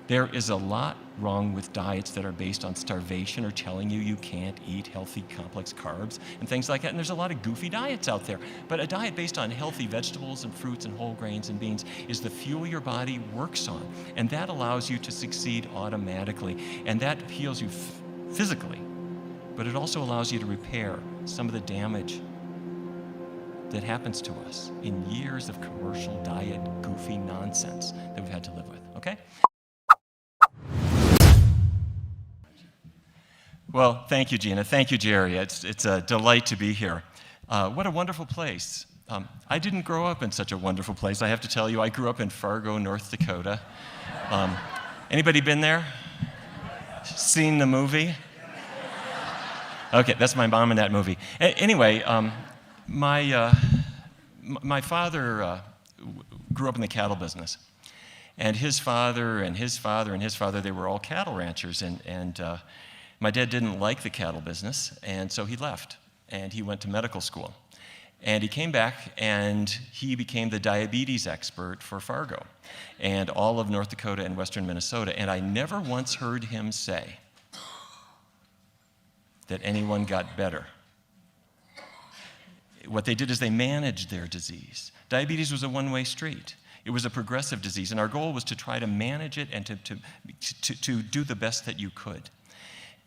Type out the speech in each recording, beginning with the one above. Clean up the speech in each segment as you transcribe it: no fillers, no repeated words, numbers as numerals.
There is a lot wrong with diets that are based on starvation or telling you you can't eat healthy, complex carbs and things like that. And there's a lot of goofy diets out there. But a diet based on healthy vegetables and fruits and whole grains and beans is the fuel your body works on. And that allows you to succeed automatically. And that heals you physically. But it also allows you to repair some of the damage that happens to us in years of commercial diet goofy nonsense that we've had to live with, okay? Well, thank you, Gina. Thank you, Jerry. It's a delight to be here. What a wonderful place. I didn't grow up in such a wonderful place. I have to tell you, I grew up in Fargo, North Dakota. Anybody been there? Seen the movie? Okay, that's my mom in that movie. Anyway, my father grew up in the cattle business. And his father and his father and his father, they were all cattle ranchers. And my dad didn't like the cattle business, and so he left. And he went to medical school. And he came back, and he became the diabetes expert for Fargo and all of North Dakota and western Minnesota. And I never once heard him say that anyone got better. What they did is they managed their disease. Diabetes was a one-way street. It was a progressive disease, and our goal was to try to manage it and to do the best that you could.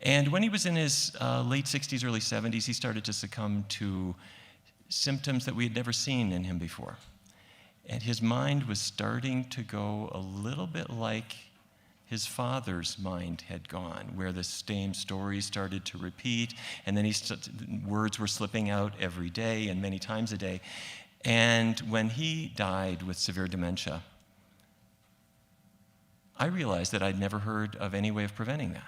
And when he was in his late 60s, early 70s, he started to succumb to symptoms that we had never seen in him before. And his mind was starting to go a little bit like his father's mind had gone, where the same stories started to repeat, and then words were slipping out every day and many times a day. And when he died with severe dementia, I realized that I'd never heard of any way of preventing that.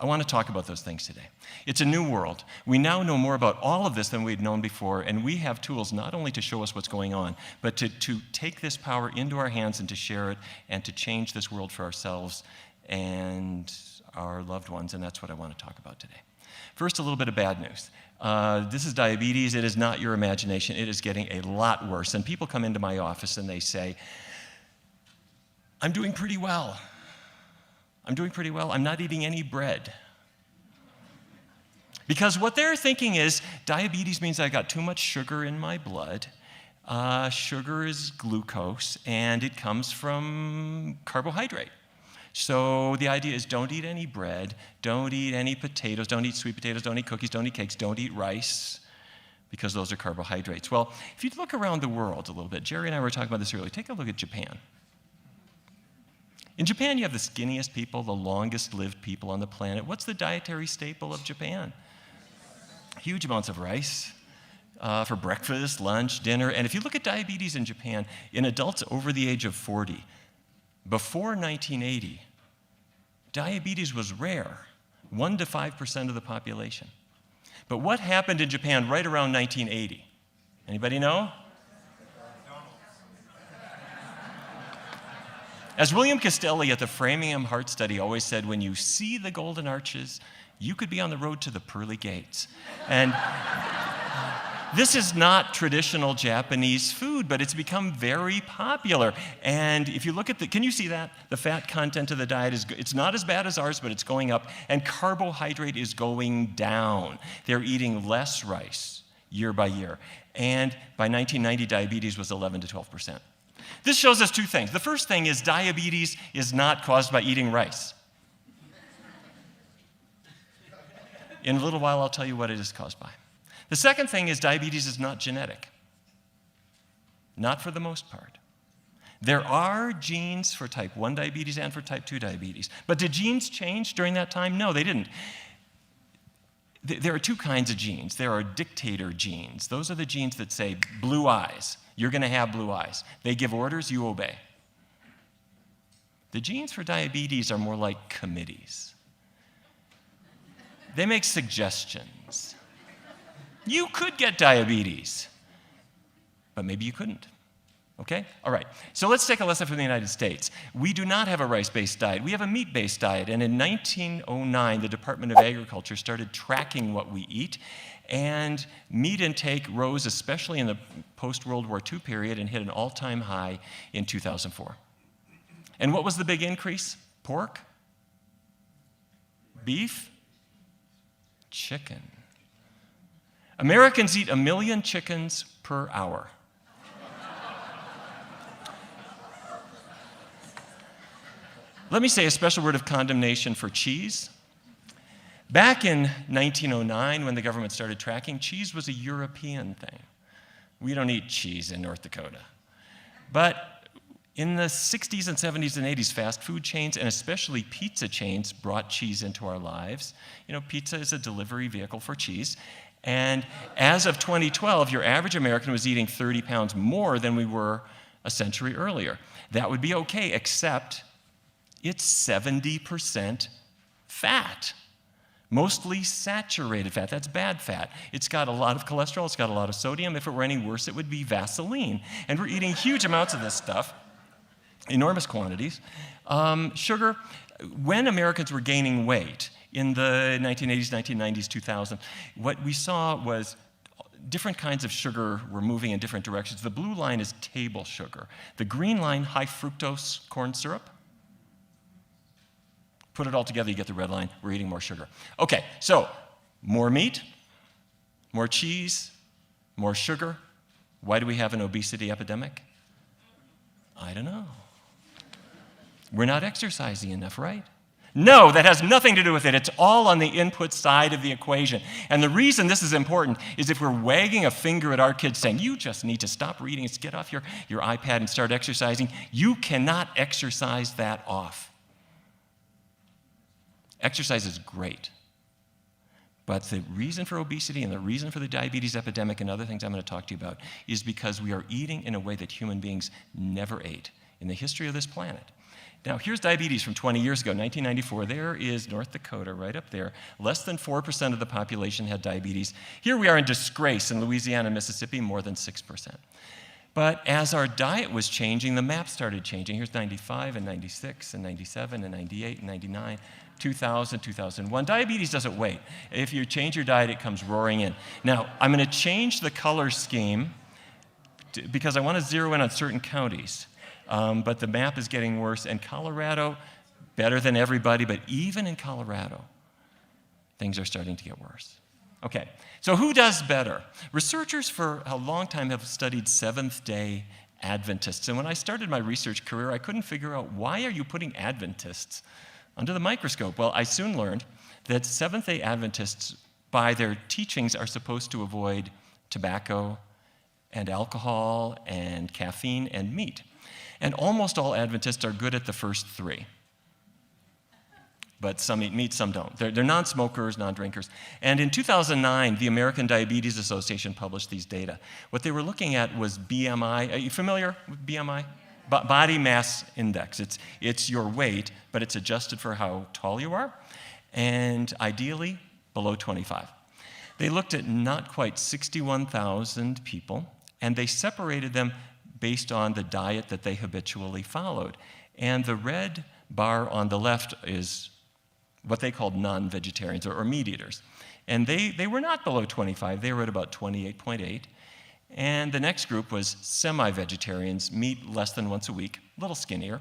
I want to talk about those things today. It's a new world. We now know more about all of this than we'd known before, and we have tools not only to show us what's going on, but to take this power into our hands and to share it and to change this world for ourselves and our loved ones, and that's what I want to talk about today. First, a little bit of bad news. This is diabetes. It is not your imagination. It is getting a lot worse. And people come into my office and they say, I'm doing pretty well. I'm doing pretty well. I'm not eating any bread. Because what they're thinking is, diabetes means I got too much sugar in my blood. Sugar is glucose, and it comes from carbohydrate. So the idea is don't eat any bread, don't eat any potatoes, don't eat sweet potatoes, don't eat cookies, don't eat cakes, don't eat rice, because those are carbohydrates. Well, if you look around the world a little bit, Jerry and I were talking about this earlier, take a look at Japan. In Japan, you have the skinniest people, the longest-lived people on the planet. What's the dietary staple of Japan? Huge amounts of rice for breakfast, lunch, dinner. And if you look at diabetes in Japan, in adults over the age of 40, before 1980, diabetes was rare, 1 to 5% of the population. But what happened in Japan right around 1980? Anybody know? As William Castelli at the Framingham Heart Study always said, when you see the golden arches, you could be on the road to the pearly gates. And this is not traditional Japanese food, but it's become very popular. And if you look at can you see that? The fat content of the diet it's not as bad as ours, but it's going up. And carbohydrate is going down. They're eating less rice year by year. And by 1990, diabetes was 11 to 12%. This shows us two things. The first thing is diabetes is not caused by eating rice. In a little while, I'll tell you what it is caused by. The second thing is diabetes is not genetic. Not for the most part. There are genes for type 1 diabetes and for type 2 diabetes. But did genes change during that time? No, they didn't. There are two kinds of genes. There are dictator genes. Those are the genes that say blue eyes. You're going to have blue eyes. They give orders, you obey. The genes for diabetes are more like committees. They make suggestions. You could get diabetes, but maybe you couldn't. Okay? All right. So let's take a lesson from the United States. We do not have a rice-based diet. We have a meat-based diet. And in 1909, the Department of Agriculture started tracking what we eat. And meat intake rose, especially in the post-World War II period, and hit an all-time high in 2004. And what was the big increase? Pork? Beef? Chicken. Americans eat 1 million chickens per hour. Let me say a special word of condemnation for cheese. Back in 1909, when the government started tracking, cheese was a European thing. We don't eat cheese in North Dakota. But in the 60s and 70s and 80s, fast food chains, and especially pizza chains, brought cheese into our lives. You know, pizza is a delivery vehicle for cheese. And as of 2012, your average American was eating 30 pounds more than we were a century earlier. That would be okay, except it's 70% fat. Mostly saturated fat. That's bad fat. It's got a lot of cholesterol. It's got a lot of sodium. If it were any worse, it would be Vaseline. And we're eating huge amounts of this stuff, enormous quantities. Sugar, when Americans were gaining weight in the 1980s, 1990s, 2000, what we saw was different kinds of sugar were moving in different directions. The blue line is table sugar. The green line, high fructose corn syrup. Put it all together, you get the red line. We're eating more sugar. Okay, so more meat, more cheese, more sugar. Why do we have an obesity epidemic? I don't know. We're not exercising enough, right? No, that has nothing to do with it. It's all on the input side of the equation. And the reason this is important is if we're wagging a finger at our kids saying, you just need to stop reading, get off your iPad and start exercising, you cannot exercise that off. Exercise is great, but the reason for obesity and the reason for the diabetes epidemic and other things I'm going to talk to you about is because we are eating in a way that human beings never ate in the history of this planet. Now, here's diabetes from 20 years ago, 1994. There is North Dakota right up there. Less than 4% of the population had diabetes. Here we are in disgrace in Louisiana and Mississippi, more than 6%. But as our diet was changing, the map started changing. Here's 95 and 96 and 97 and 98 and 99. 2000, 2001. Diabetes doesn't wait. If you change your diet, it comes roaring in. Now, I'm going to change the color scheme because I want to zero in on certain counties. But the map is getting worse. And Colorado, better than everybody, but even in Colorado, things are starting to get worse. Okay, so who does better? Researchers for a long time have studied Seventh-day Adventists. And when I started my research career, I couldn't figure out, why are you putting Adventists under the microscope? Well, I soon learned that Seventh-day Adventists, by their teachings, are supposed to avoid tobacco and alcohol and caffeine and meat. And almost all Adventists are good at the first three. But some eat meat, some don't. They're non-smokers, non-drinkers. And in 2009, the American Diabetes Association published these data. What they were looking at was BMI. Are you familiar with BMI? Body mass index. It's your weight, but it's adjusted for how tall you are, and ideally below 25. They looked at not quite 61,000 people, and they separated them based on the diet that they habitually followed. And the red bar on the left is what they called non-vegetarians or meat eaters. And they were not below 25. They were at about 28.8. And the next group was semi-vegetarians, meat less than once a week, a little skinnier.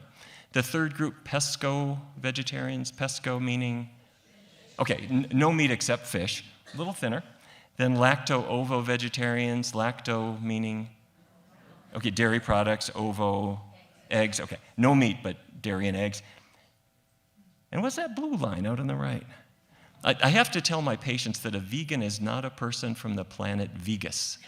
The third group, pesco-vegetarians, pesco meaning, okay, no meat except fish, a little thinner. Then lacto-ovo-vegetarians, lacto meaning, okay, dairy products, ovo, eggs, okay, no meat but dairy and eggs. And what's that blue line out on the right? I have to tell my patients that a vegan is not a person from the planet Vegas.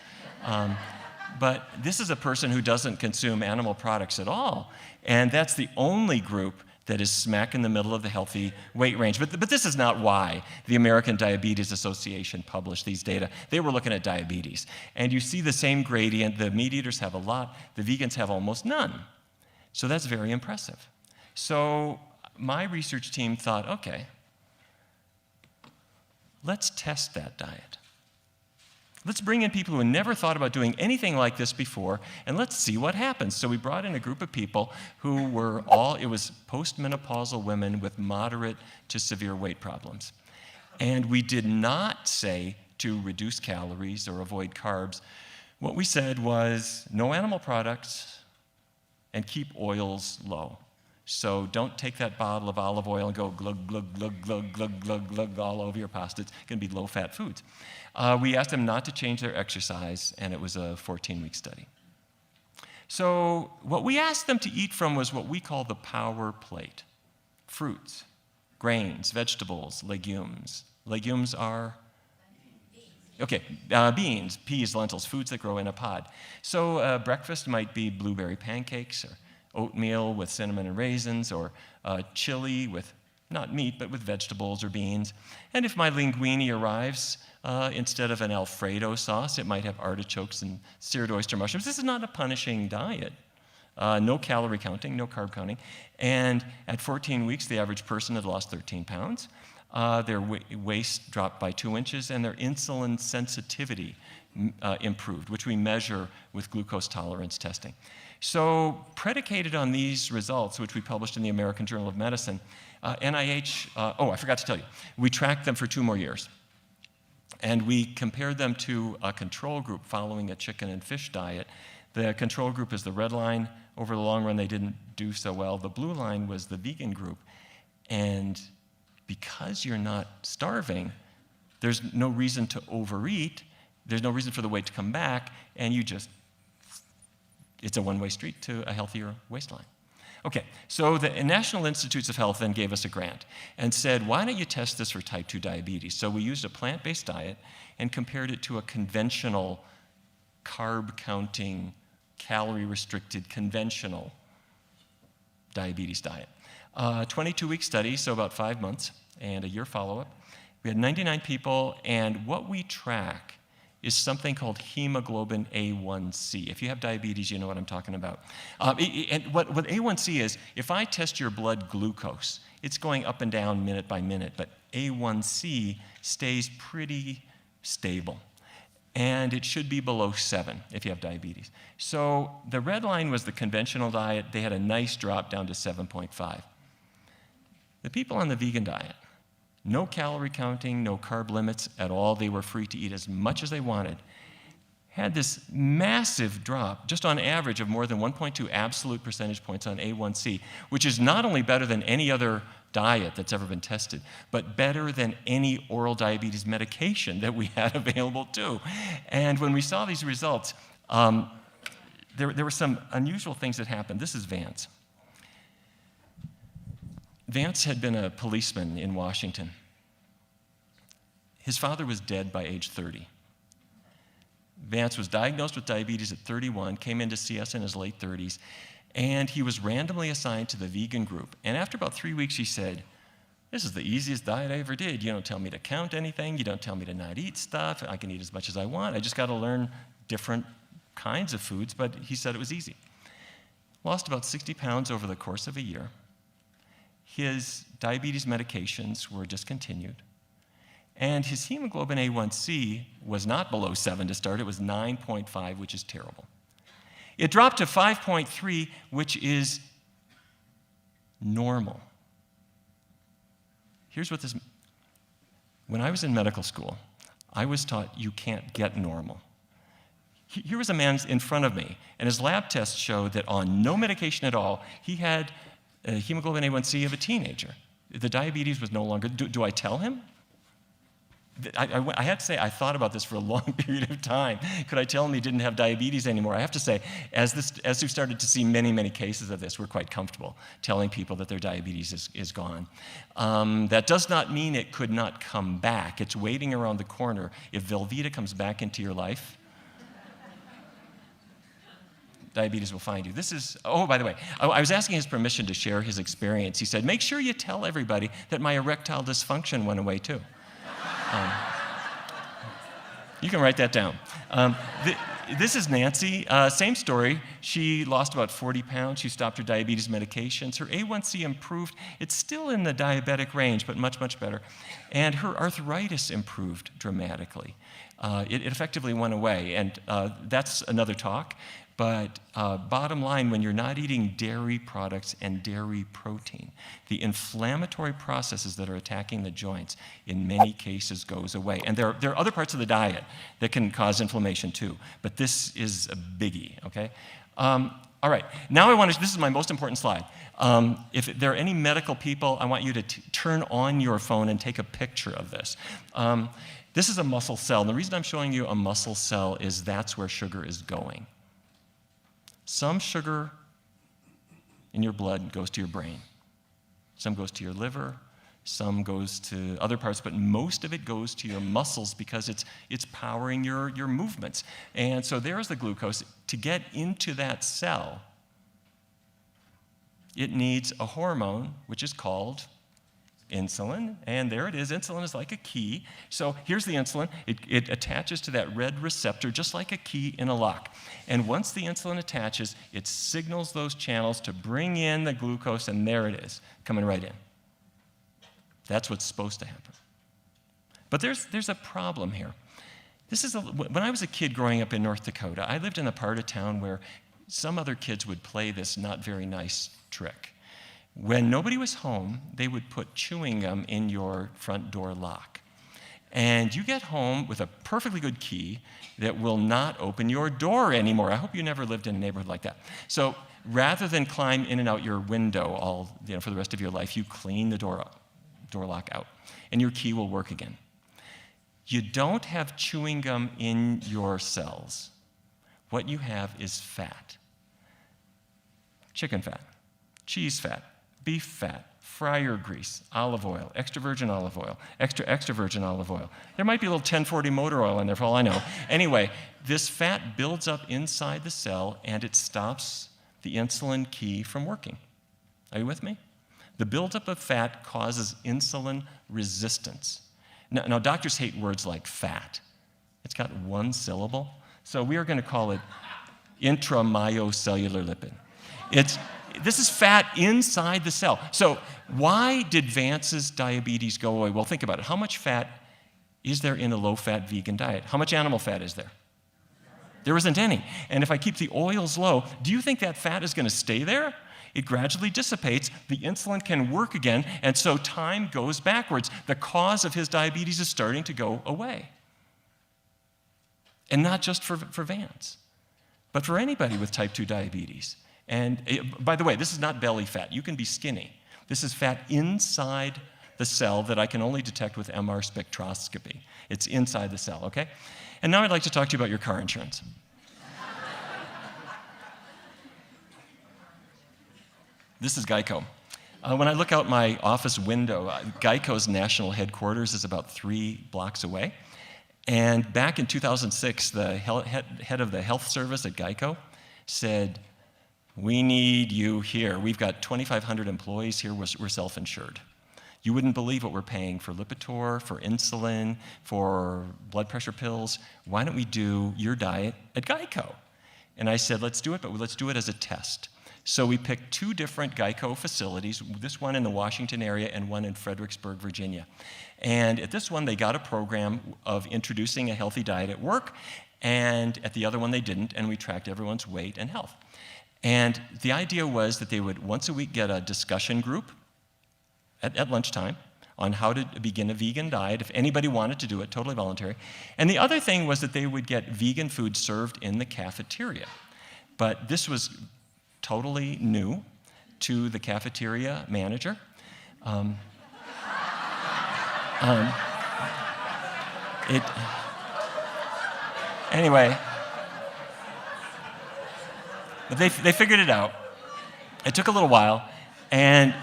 But this is a person who doesn't consume animal products at all. And that's the only group that is smack in the middle of the healthy weight range. But this is not why the American Diabetes Association published these data. They were looking at diabetes. And you see the same gradient. The meat eaters have a lot. The vegans have almost none. So that's very impressive. So my research team thought, okay, let's test that diet. Let's bring in people who never thought about doing anything like this before, and let's see what happens. So we brought in a group of people who were it was postmenopausal women with moderate to severe weight problems. And we did not say to reduce calories or avoid carbs. What we said was no animal products and keep oils low. So don't take that bottle of olive oil and go glug, glug, glug, glug, glug, glug, glug all over your pasta. It's going to be low-fat foods. We asked them not to change their exercise, and it was a 14-week study. So what we asked them to eat from was what we call the power plate. Fruits, grains, vegetables, legumes. Legumes are? Okay, beans, peas, lentils, foods that grow in a pod. So breakfast might be blueberry pancakes, or oatmeal with cinnamon and raisins, or chili with, not meat, but with vegetables or beans. And if my linguine arrives, instead of an Alfredo sauce, it might have artichokes and seared oyster mushrooms. This is not a punishing diet. No calorie counting, no carb counting. And at 14 weeks, the average person had lost 13 pounds. Their waist dropped by 2 inches, and their insulin sensitivity improved, which we measure with glucose tolerance testing. So predicated on these results, which we published in the American Journal of Medicine, NIH, I forgot to tell you, we tracked them for 2 more years. And we compared them to a control group following a chicken and fish diet. The control group is the red line. Over the long run, they didn't do so well. The blue line was the vegan group. And because you're not starving, there's no reason to overeat. There's no reason for the weight to come back. And it's a one-way street to a healthier waistline. Okay, so the National Institutes of Health then gave us a grant and said, why don't you test this for type 2 diabetes? So we used a plant-based diet and compared it to a conventional carb-counting, calorie-restricted, conventional diabetes diet. 22-week study, so about 5 months, and a year follow-up. We had 99 people, and what we track is something called hemoglobin A1C. If you have diabetes, you know what I'm talking about. And what A1C is, if I test your blood glucose, it's going up and down minute by minute, but A1C stays pretty stable. And it should be below 7 if you have diabetes. So the red line was the conventional diet. They had a nice drop down to 7.5. The people on the vegan diet, no calorie counting, no carb limits at all. They were free to eat as much as they wanted. Had this massive drop, just on average, of more than 1.2 absolute percentage points on A1C, which is not only better than any other diet that's ever been tested, but better than any oral diabetes medication that we had available too. And when we saw these results, there were some unusual things that happened. This is Vance. Vance had been a policeman in Washington. His father was dead by age 30. Vance was diagnosed with diabetes at 31, came in to see us in his late 30s, and he was randomly assigned to the vegan group. And after about 3 weeks, he said, this is the easiest diet I ever did. You don't tell me to count anything. You don't tell me to not eat stuff. I can eat as much as I want. I just got to learn different kinds of foods, but he said it was easy. Lost about 60 pounds over the course of a year. His diabetes medications were discontinued. And his hemoglobin A1C was not below 7 to start. It was 9.5, which is terrible. It dropped to 5.3, which is normal. Here's what this means. When I was in medical school, I was taught you can't get normal. Here was a man in front of me, and his lab tests showed that on no medication at all, he had a hemoglobin A1C of a teenager. The diabetes was no longer, do I tell him? I had to say, I thought about this for a long period of time. Could I tell him he didn't have diabetes anymore? I have to say, as we've started to see many, many cases of this, we're quite comfortable telling people that their diabetes is gone. That does not mean it could not come back. It's waiting around the corner. If Velveeta comes back into your life, diabetes will find you. Oh, by the way, I was asking his permission to share his experience. He said, make sure you tell everybody that my erectile dysfunction went away too. You can write that down. This is Nancy. Same story. She lost about 40 pounds. She stopped her diabetes medications. Her A1C improved. It's still in the diabetic range, but much, much better. And her arthritis improved dramatically. It effectively went away, and that's another talk. But bottom line, when you're not eating dairy products and dairy protein, the inflammatory processes that are attacking the joints in many cases goes away. And there are other parts of the diet that can cause inflammation too, but this is a biggie, okay? All right, now this is my most important slide. If there are any medical people, I want you to turn on your phone and take a picture of this. This is a muscle cell, and the reason I'm showing you a muscle cell is that's where sugar is going. Some sugar in your blood goes to your brain. Some goes to your liver, some goes to other parts, but most of it goes to your muscles because it's powering your movements. And so there's the glucose. To get into that cell, it needs a hormone, which is called insulin, and there it is. Insulin is like a key. So here's the insulin. It attaches to that red receptor just like a key in a lock. And once the insulin attaches, it signals those channels to bring in the glucose, and there it is, coming right in. That's what's supposed to happen. But there's a problem here. When I was a kid growing up in North Dakota, I lived in a part of town where some other kids would play this not very nice trick. When nobody was home, they would put chewing gum in your front door lock. And you get home with a perfectly good key that will not open your door anymore. I hope you never lived in a neighborhood like that. So rather than climb in and out your window for the rest of your life, you clean the door lock out, and your key will work again. You don't have chewing gum in your cells. What you have is fat. Chicken fat, cheese fat, beef fat, fryer grease, olive oil, extra virgin olive oil, extra virgin olive oil. There might be a little 1040 motor oil in there for all I know. Anyway, this fat builds up inside the cell and it stops the insulin key from working. Are you with me? The buildup of fat causes insulin resistance. Now doctors hate words like fat. It's got one syllable, so we are going to call it intramyocellular lipid. This is fat inside the cell. So why did Vance's diabetes go away? Well, think about it. How much fat is there in a low-fat vegan diet? How much animal fat is there? There isn't any. And if I keep the oils low, do you think that fat is going to stay there? It gradually dissipates. The insulin can work again, and so time goes backwards. The cause of his diabetes is starting to go away. And not just for Vance, but for anybody with type 2 diabetes. And by the way, this is not belly fat. You can be skinny. This is fat inside the cell that I can only detect with MR spectroscopy. It's inside the cell, okay? And now I'd like to talk to you about your car insurance. This is Geico. When I look out my office window, Geico's national headquarters is about 3 blocks away. And back in 2006, the head of the health service at Geico said, "We need you here. We've got 2,500 employees here. We're self-insured. You wouldn't believe what we're paying for Lipitor, for insulin, for blood pressure pills. Why don't we do your diet at Geico?" And I said, let's do it, but let's do it as a test. So we picked 2 different Geico facilities, this one in the Washington area and one in Fredericksburg, Virginia. And at this one, they got a program of introducing a healthy diet at work, and at the other one, they didn't, and we tracked everyone's weight and health. And the idea was that they would once a week get a discussion group at lunchtime on how to begin a vegan diet, if anybody wanted to do it, totally voluntary. And the other thing was that they would get vegan food served in the cafeteria. But this was totally new to the cafeteria manager. Anyway, they figured it out. It took a little while, and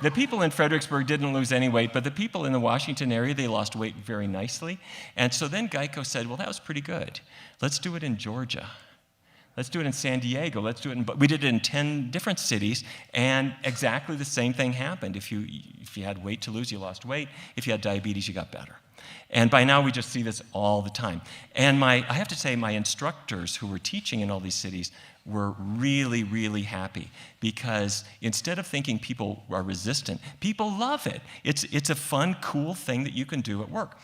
the people in Fredericksburg didn't lose any weight, but the people in the Washington area, they lost weight very nicely. And so then Geico said, well, that was pretty good. Let's do it in Georgia. Let's do it in San Diego. Let's do it we did it in 10 different cities, and exactly the same thing happened. If you had weight to lose, you lost weight. If you had diabetes, you got better. And by now, we just see this all the time. And I have to say, my instructors who were teaching in all these cities were really, really happy, because instead of thinking people are resistant, people love it. It's a fun, cool thing that you can do at work.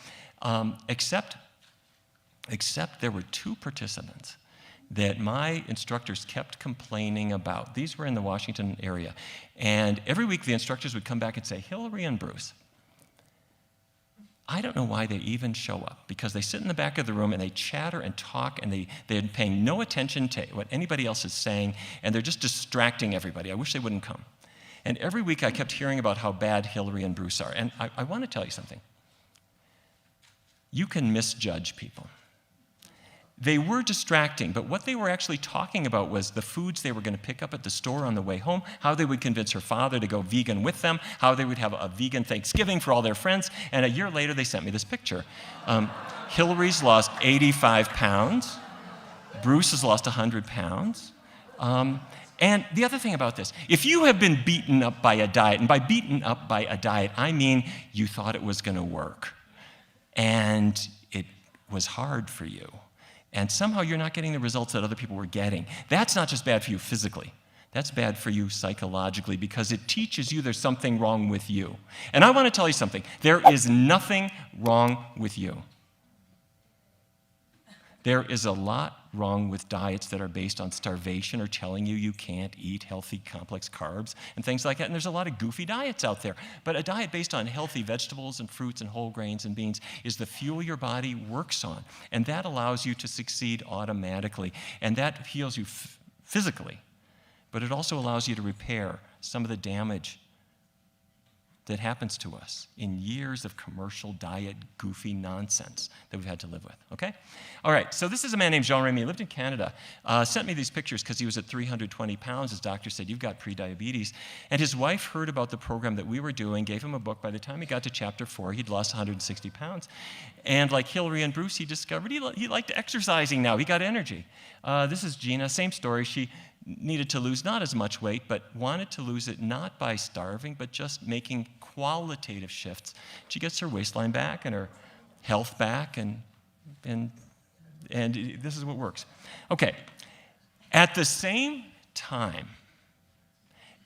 Except there were 2 participants that my instructors kept complaining about. These were in the Washington area. And every week, the instructors would come back and say, Hillary and Bruce, I don't know why they even show up, because they sit in the back of the room and they chatter and talk, and they're paying no attention to what anybody else is saying, and they're just distracting everybody. I wish they wouldn't come. And every week I kept hearing about how bad Hillary and Bruce are. And I want to tell you something. You can misjudge people. They were distracting, but what they were actually talking about was the foods they were going to pick up at the store on the way home, how they would convince her father to go vegan with them, how they would have a vegan Thanksgiving for all their friends, and a year later they sent me this picture. Hillary's lost 85 pounds. Bruce has lost 100 pounds. And the other thing about this, if you have been beaten up by a diet, and by beaten up by a diet, I mean you thought it was going to work, and it was hard for you, and somehow you're not getting the results that other people were getting, that's not just bad for you physically. That's bad for you psychologically, because it teaches you there's something wrong with you. And I want to tell you something. There is nothing wrong with you. There is a lot wrong with diets that are based on starvation or telling you you can't eat healthy, complex carbs and things like that. And there's a lot of goofy diets out there. But a diet based on healthy vegetables and fruits and whole grains and beans is the fuel your body works on. And that allows you to succeed automatically. And that heals you physically. But it also allows you to repair some of the damage that happens to us in years of commercial diet goofy nonsense that we've had to live with, okay? All right, so this is a man named Jean Remy. He lived in Canada. Sent me these pictures because he was at 320 pounds. His doctor said, you've got prediabetes. And his wife heard about the program that we were doing, gave him a book. By the time he got to chapter 4, he'd lost 160 pounds. And like Hillary and Bruce, he discovered he liked exercising now. He got energy. This is Gina, same story. She needed to lose not as much weight, but wanted to lose it not by starving, but just making qualitative shifts. She gets her waistline back and her health back, and this is what works. Okay, at the same time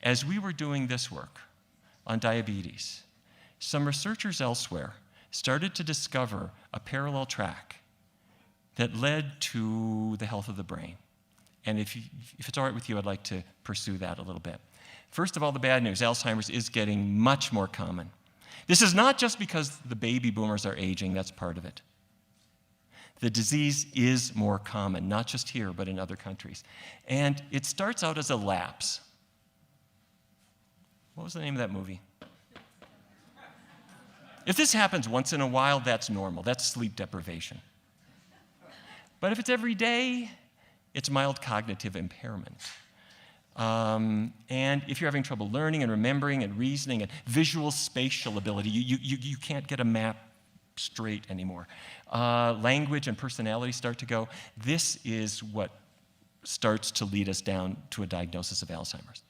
as we were doing this work on diabetes, some researchers elsewhere started to discover a parallel track that led to the health of the brain. And if it's all right with you, I'd like to pursue that a little bit. First of all, the bad news, Alzheimer's is getting much more common. This is not just because the baby boomers are aging, that's part of it. The disease is more common, not just here, but in other countries. And it starts out as a lapse. What was the name of that movie? If this happens once in a while, that's normal. That's sleep deprivation. But if it's every day, it's mild cognitive impairment. And if you're having trouble learning and remembering and reasoning and visual spatial ability, you can't get a map straight anymore. Language and personality start to go. This is what starts to lead us down to a diagnosis of Alzheimer's.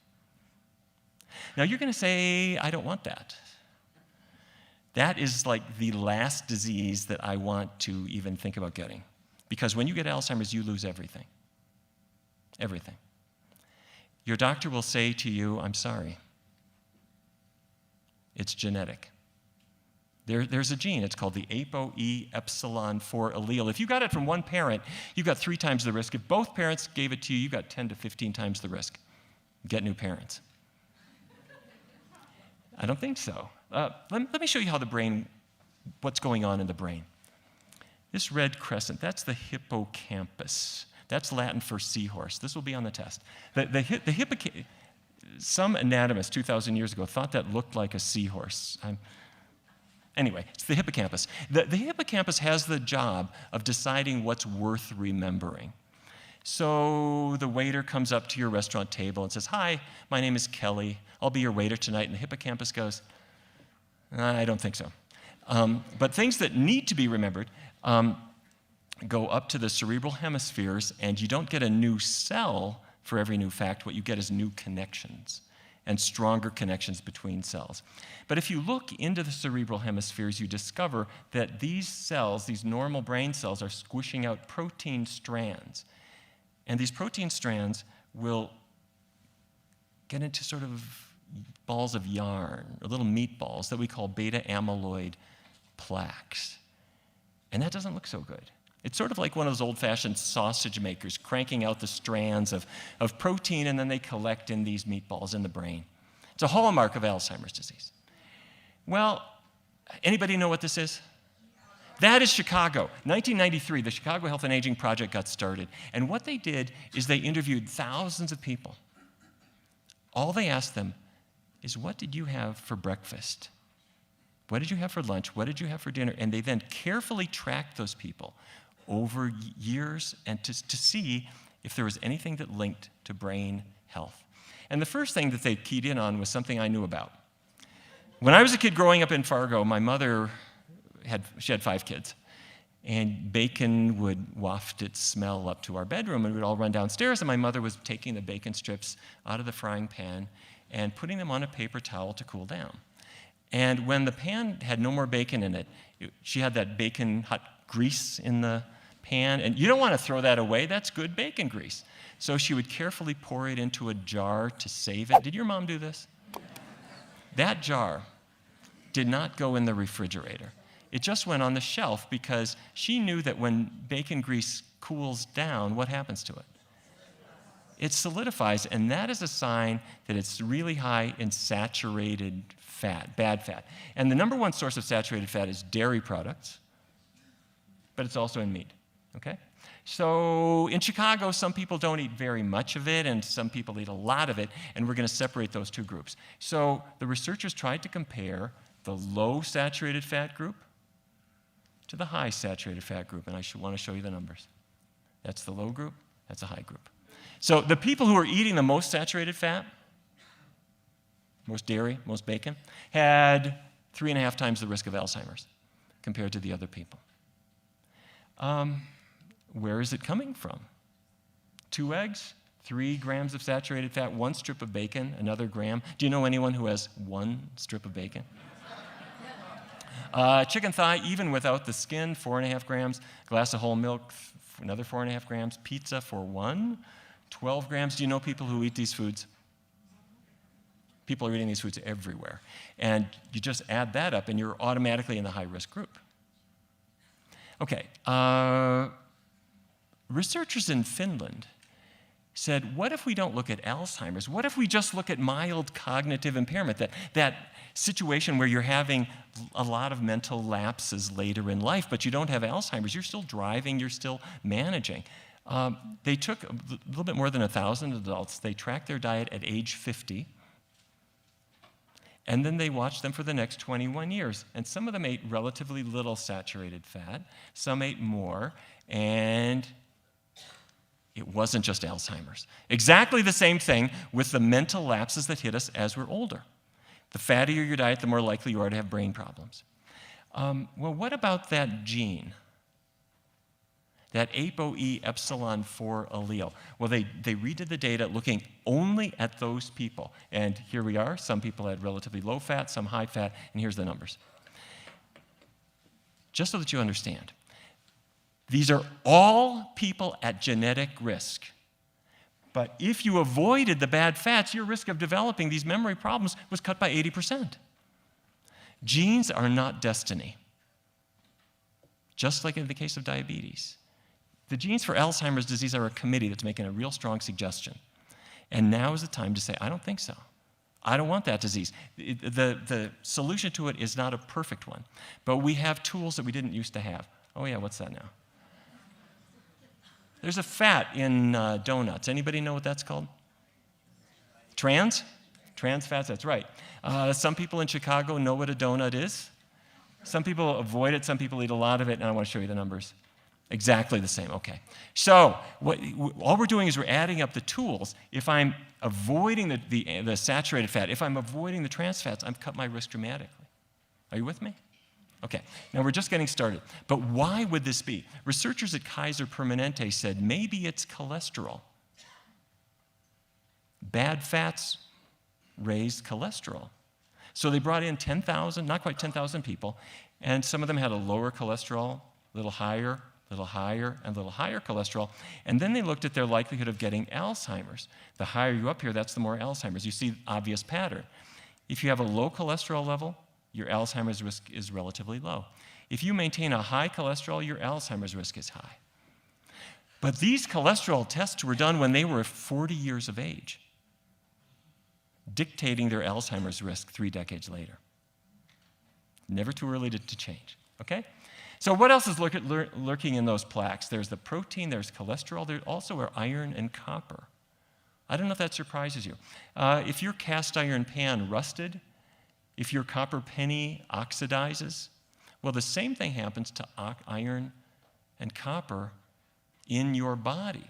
Now you're going to say, I don't want that. That is like the last disease that I want to even think about getting. Because when you get Alzheimer's, you lose everything. Everything. Your doctor will say to you, I'm sorry. It's genetic. There's a gene, it's called the ApoE4 allele. If you got it from one parent, you've got 3 times the risk. If both parents gave it to you, you've got 10 to 15 times the risk. Get new parents. I don't think so. Let me show you how the brain, what's going on in the brain. This red crescent, that's the hippocampus. That's Latin for seahorse. This will be on the test. Some anatomist 2,000 years ago thought that looked like a seahorse. Anyway, it's the hippocampus. The hippocampus has the job of deciding what's worth remembering. So the waiter comes up to your restaurant table and says, hi, my name is Kelly. I'll be your waiter tonight. And the hippocampus goes, I don't think so. But things that need to be remembered go up to the cerebral hemispheres, and you don't get a new cell for every new fact. What you get is new connections and stronger connections between cells. But if you look into the cerebral hemispheres, you discover that these cells, these normal brain cells, are squishing out protein strands. And these protein strands will get into sort of balls of yarn, or little meatballs that we call beta amyloid plaques. And that doesn't look so good. It's sort of like one of those old-fashioned sausage makers cranking out the strands of protein, and then they collect in these meatballs in the brain. It's a hallmark of Alzheimer's disease. Well, anybody know what this is? That is Chicago. 1993, the Chicago Health and Aging Project got started. And what they did is they interviewed thousands of people. All they asked them is, what did you have for breakfast? What did you have for lunch? What did you have for dinner? And they then carefully tracked those people over years and to see if there was anything that linked to brain health. And the first thing that they keyed in on was something I knew about. When I was a kid growing up in Fargo, my mother had 5 kids. And bacon would waft its smell up to our bedroom, and we'd all run downstairs, and my mother was taking the bacon strips out of the frying pan and putting them on a paper towel to cool down. And when the pan had no more bacon in it, she had that bacon hot grease in the pan, and you don't want to throw that away. That's good bacon grease. So she would carefully pour it into a jar to save it. Did your mom do this? That jar did not go in the refrigerator. It just went on the shelf because she knew that when bacon grease cools down, what happens to it? It solidifies, and that is a sign that it's really high in saturated fat, bad fat. And the number one source of saturated fat is dairy products, but it's also in meat, okay? So in Chicago, some people don't eat very much of it, and some people eat a lot of it, and we're going to separate those two groups. So the researchers tried to compare the low saturated fat group to the high saturated fat group, and I want to show you the numbers. That's the low group, that's a high group. So the people who are eating the most saturated fat, most dairy, most bacon, had 3.5 times the risk of Alzheimer's compared to the other people. Where is it coming from? 2 eggs, 3 grams of saturated fat, 1 strip of bacon, another gram. Do you know anyone who has 1 strip of bacon? Chicken thigh, even without the skin, 4.5 grams. Glass of whole milk, another 4.5 grams. Pizza for 1, 12 grams. Do you know people who eat these foods? People are eating these foods everywhere. And you just add that up, and you're automatically in the high-risk group. Okay. Researchers in Finland said, what if we don't look at Alzheimer's? What if we just look at mild cognitive impairment, that situation where you're having a lot of mental lapses later in life, but you don't have Alzheimer's? You're still driving, you're still managing. They took a little bit more than 1,000 adults. They tracked their diet at age 50, and then they watched them for the next 21 years. And some of them ate relatively little saturated fat, some ate more, and it wasn't just Alzheimer's. Exactly the same thing with the mental lapses that hit us as we're older. The fattier your diet, the more likely you are to have brain problems. Well, what about that gene? That ApoE epsilon 4 allele. Well, they redid the data looking only at those people. And here we are. Some people had relatively low fat, some high fat, and here's the numbers. Just so that you understand, these are all people at genetic risk. But if you avoided the bad fats, your risk of developing these memory problems was cut by 80%. Genes are not destiny, just like in the case of diabetes. The genes for Alzheimer's disease are a committee that's making a real strong suggestion. And now is the time to say, I don't think so. I don't want that disease. The solution to it is not a perfect one, but we have tools that we didn't used to have. Oh yeah, what's that now? There's a fat in donuts. Anybody know what that's called? Trans fats, that's right. Some people in Chicago know what a donut is. Some people avoid it, some people eat a lot of it, and I want to show you the numbers. Exactly the same, okay. So all we're doing is we're adding up the tools. If I'm avoiding the saturated fat, if I'm avoiding the trans fats, I've cut my risk dramatically. Are you with me? Okay, now we're just getting started. But why would this be? Researchers at Kaiser Permanente said maybe it's cholesterol. Bad fats raise cholesterol. So they brought in 10,000, not quite 10,000 people, and some of them had a lower cholesterol, a little higher, and a little higher cholesterol. And then they looked at their likelihood of getting Alzheimer's. The higher you up here, that's the more Alzheimer's. You see obvious pattern. If you have a low cholesterol level, your Alzheimer's risk is relatively low. If you maintain a high cholesterol, your Alzheimer's risk is high. But these cholesterol tests were done when they were 40 years of age, dictating their Alzheimer's risk 3 decades later. Never too early to change, okay? So what else is lurking in those plaques? There's the protein, there's cholesterol, there also are iron and copper. I don't know if that surprises you. If your cast iron pan rusted, if your copper penny oxidizes, well, the same thing happens to iron and copper in your body.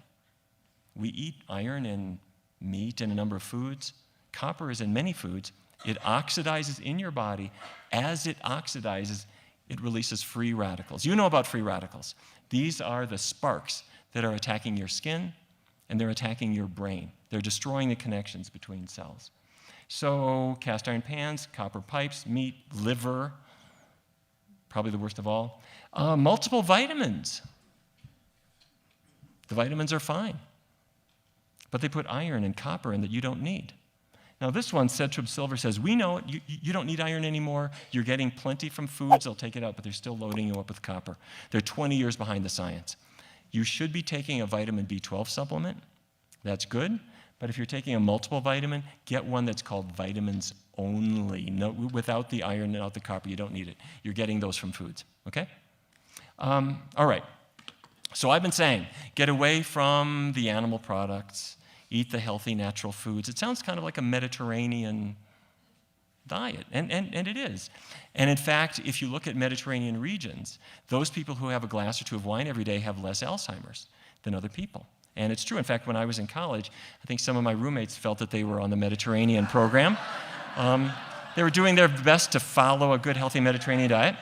We eat iron in meat and a number of foods. Copper is in many foods. It oxidizes in your body. As it oxidizes, it releases free radicals. You know about free radicals. These are the sparks that are attacking your skin, and they're attacking your brain. They're destroying the connections between cells. So cast iron pans, copper pipes, meat, liver, probably the worst of all. Multiple vitamins. The vitamins are fine, but they put iron and copper in that you don't need. Now this one, Cetrim Silver, says, we know it, you don't need iron anymore. You're getting plenty from foods, they'll take it out, but they're still loading you up with copper. They're 20 years behind the science. You should be taking a vitamin B12 supplement. That's good. But if you're taking a multiple vitamin, get one that's called vitamins only. No, without the iron and without the copper, you don't need it. You're getting those from foods, okay? All right. So I've been saying, get away from the animal products, eat the healthy natural foods. It sounds kind of like a Mediterranean diet, and it is. And in fact, if you look at Mediterranean regions, those people who have a glass or two of wine every day have less Alzheimer's than other people. And it's true. In fact, when I was in college, I think some of my roommates felt that they were on the Mediterranean program. They were doing their best to follow a good, healthy Mediterranean diet.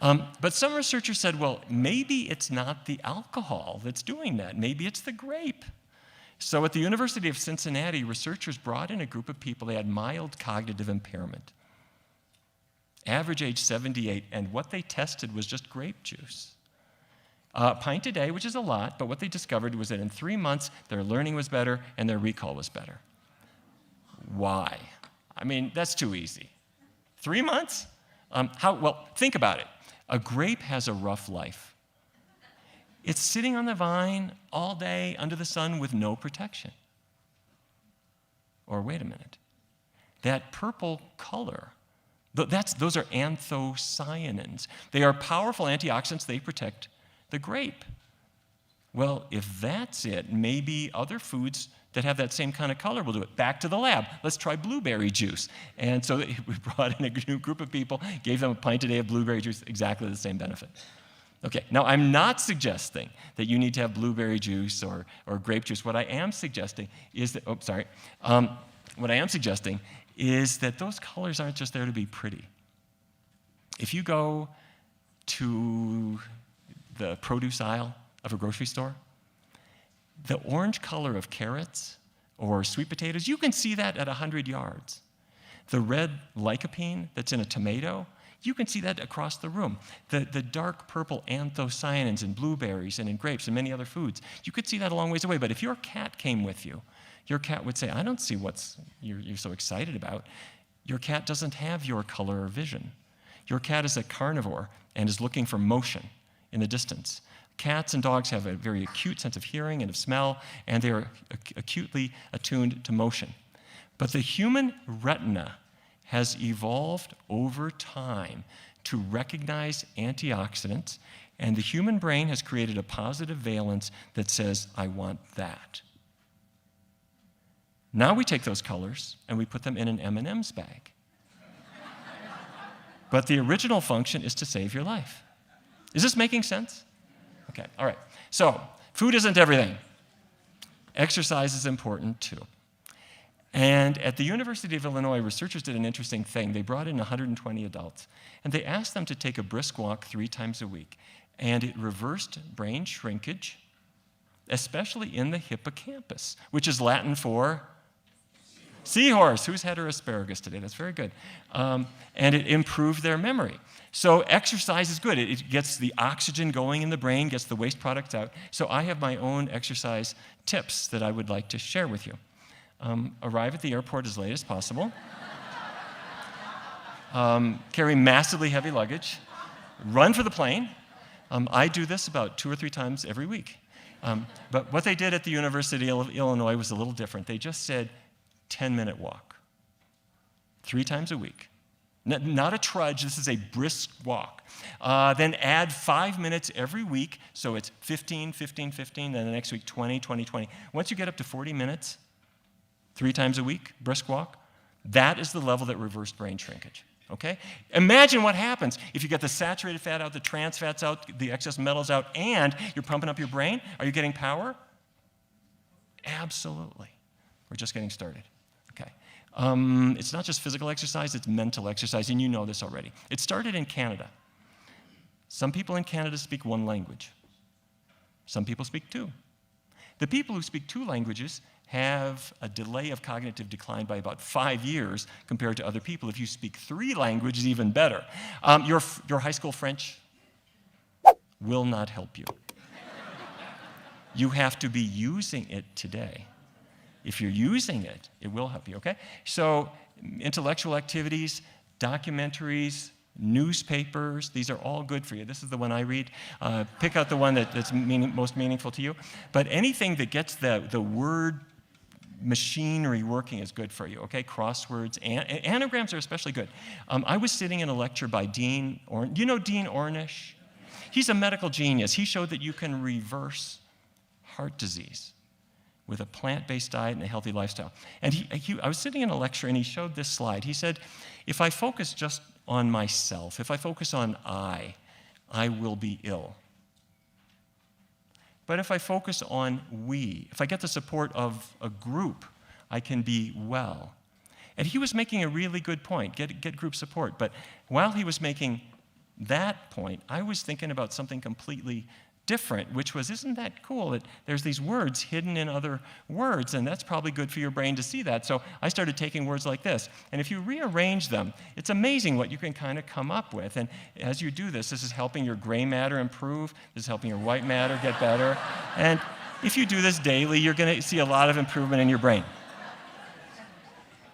But some researchers said, well, maybe it's not the alcohol that's doing that. Maybe it's the grape. So at the University of Cincinnati, researchers brought in a group of people. They had mild cognitive impairment, average age 78, and what they tested was just grape juice. A pint a day, which is a lot, but what they discovered was that in 3 months, their learning was better and their recall was better. Why? I mean, that's too easy. 3 months? Well, think about it. A grape has a rough life. It's sitting on the vine all day under the sun with no protection. Or wait a minute. That purple color, those are anthocyanins. They are powerful antioxidants. They protect the grape. Well, if that's it, maybe other foods that have that same kind of color will do it. Back to the lab. Let's try blueberry juice. And so we brought in a new group of people, gave them a pint a day of blueberry juice, exactly the same benefit. Okay, now I'm not suggesting that you need to have blueberry juice or grape juice. What I am suggesting is that, what I am suggesting is that those colors aren't just there to be pretty. If you go to the produce aisle of a grocery store, the orange color of carrots or sweet potatoes, you can see that at 100 yards. The red lycopene that's in a tomato, you can see that across the room. The dark purple anthocyanins in blueberries and in grapes and many other foods, you could see that a long ways away. But if your cat came with you, your cat would say, I don't see what you're so excited about. Your cat doesn't have your color or vision. Your cat is a carnivore and is looking for motion in the distance. Cats and dogs have a very acute sense of hearing and of smell, and they are acutely attuned to motion. But the human retina has evolved over time to recognize antioxidants, and the human brain has created a positive valence that says, I want that. Now we take those colors and we put them in an M&M's bag. But the original function is to save your life. Is this making sense? Okay, all right. So, food isn't everything. Exercise is important too. And at the University of Illinois, researchers did an interesting thing. They brought in 120 adults, and they asked them to take a brisk walk 3 times a week. And it reversed brain shrinkage, especially in the hippocampus, which is Latin for seahorse. Who's had her asparagus today? That's very good. And it improved their memory. So exercise is good. It gets the oxygen going in the brain, gets the waste products out. So I have my own exercise tips that I would like to share with you. Arrive at the airport as late as possible. Carry massively heavy luggage. Run for the plane. I do this about 2 or 3 times every week. But what they did at the University of Illinois was a little different. They just said 10-minute walk 3 times a week. Not a trudge, this is a brisk walk. Then add 5 minutes every week, so it's 15, 15, 15, then the next week 20, 20, 20. Once you get up to 40 minutes, 3 times a week, brisk walk, that is the level that reversed brain shrinkage, okay? Imagine what happens if you get the saturated fat out, the trans fats out, the excess metals out, and you're pumping up your brain. Are you getting power? Absolutely. We're just getting started, okay? It's not just physical exercise, it's mental exercise, and you know this already. It started in Canada. Some people in Canada speak 1 language. Some people speak 2. The people who speak 2 languages have a delay of cognitive decline by about 5 years compared to other people. If you speak 3 languages, even better. Your high school French will not help you. You have to be using it today. If you're using it, it will help you, okay? So intellectual activities, documentaries, newspapers, these are all good for you. This is the one I read. Pick out the one that's most meaningful to you. But anything that gets the word machinery working is good for you, okay? Crosswords, anagrams are especially good. I was sitting in a lecture by Dean Ornish. You know Dean Ornish? He's a medical genius. He showed that you can reverse heart disease with a plant-based diet and a healthy lifestyle. And I was sitting in a lecture and he showed this slide. He said, if I focus just on myself, if I focus on I will be ill. But if I focus on we, if I get the support of a group, I can be well. And he was making a really good point, get group support. But while he was making that point, I was thinking about something completely different, which was, isn't that cool that there's these words hidden in other words, and that's probably good for your brain to see that. So I started taking words like this, and if you rearrange them, it's amazing what you can kind of come up with. And as you do this is helping your gray matter improve, this is helping your white matter get better, and if you do this daily, you're going to see a lot of improvement in your brain.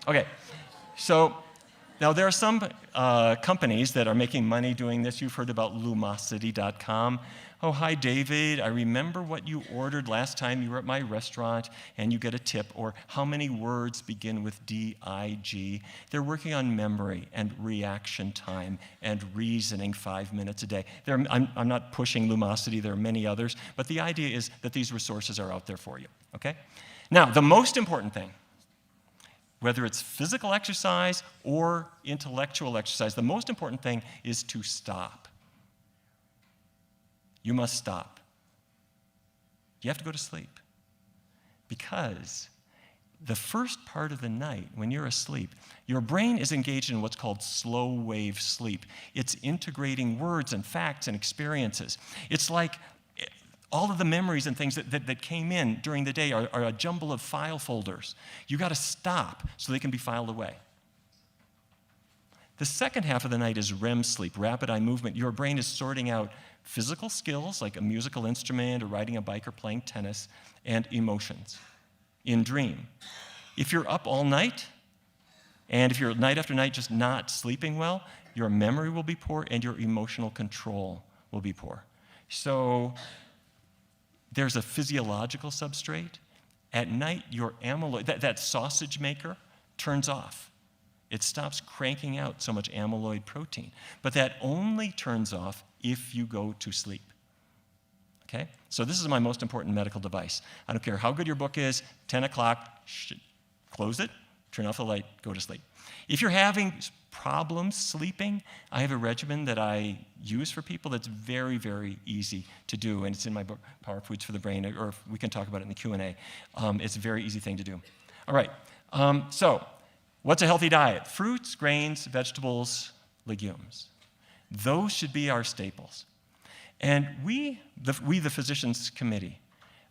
Okay, so now there are some companies that are making money doing this. You've heard about Lumosity.com. Oh, hi, David. I remember what you ordered last time you were at my restaurant, and you get a tip. Or how many words begin with D-I-G? They're working on memory and reaction time and reasoning 5 minutes a day. I'm not pushing Lumosity. There are many others. But the idea is that these resources are out there for you, okay? Now, the most important thing, whether it's physical exercise or intellectual exercise, the most important thing is to stop. You must stop. You have to go to sleep. Because the first part of the night, when you're asleep, your brain is engaged in what's called slow wave sleep. It's integrating words and facts and experiences. It's like all of the memories and things that came in during the day are a jumble of file folders. You got to stop so they can be filed away. The second half of the night is REM sleep, rapid eye movement. Your brain is sorting out physical skills, like a musical instrument or riding a bike or playing tennis, and emotions in dream. If you're up all night, and if you're night after night just not sleeping well, your memory will be poor and your emotional control will be poor. So there's a physiological substrate. At night, your amyloid, that sausage maker, turns off. It stops cranking out so much amyloid protein. But that only turns off if you go to sleep. Okay? So this is my most important medical device. I don't care how good your book is, 10 o'clock, close it, turn off the light, go to sleep. If you're having problems sleeping, I have a regimen that I use for people that's very, very easy to do, and it's in my book, Power Foods for the Brain, or we can talk about it in the Q&A. It's a very easy thing to do. All right, so what's a healthy diet? Fruits, grains, vegetables, legumes. Those should be our staples. And we, the Physicians Committee,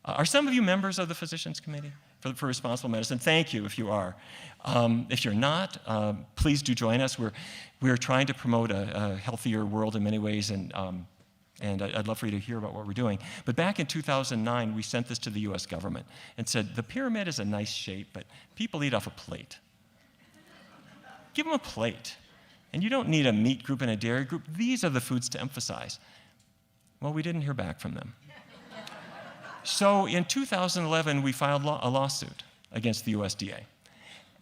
are some of you members of the Physicians Committee for Responsible Medicine? Thank you if you are. If you're not, please do join us. We're trying to promote a healthier world in many ways, and I'd love for you to hear about what we're doing. But back in 2009, we sent this to the US government and said, the pyramid is a nice shape, but people eat off a plate. Give them a plate. And you don't need a meat group and a dairy group. These are the foods to emphasize. Well, we didn't hear back from them. So in 2011, we filed a lawsuit against the USDA.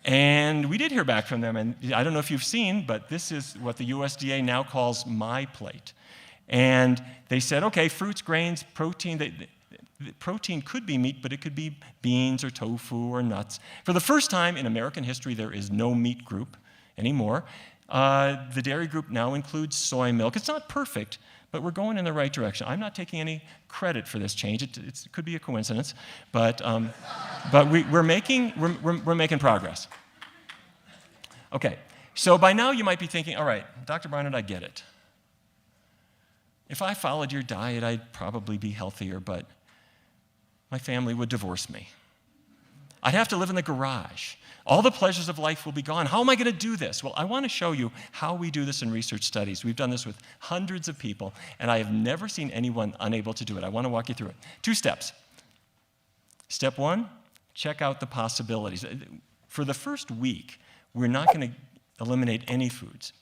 And we did hear back from them, and I don't know if you've seen, but this is what the USDA now calls My Plate. And they said, okay, fruits, grains, protein, protein could be meat, but it could be beans or tofu or nuts. For the first time in American history, there is no meat group anymore. The dairy group now includes soy milk. It's not perfect, but we're going in the right direction. I'm not taking any credit for this change. It could be a coincidence, but we're making progress. Okay, so by now you might be thinking, all right, Dr. Barnard, I get it. If I followed your diet, I'd probably be healthier, but my family would divorce me. I'd have to live in the garage. All the pleasures of life will be gone. How am I going to do this? Well, I want to show you how we do this in research studies. We've done this with hundreds of people, and I have never seen anyone unable to do it. I want to walk you through it. 2 steps. Step 1, check out the possibilities. For the first week, we're not going to eliminate any foods.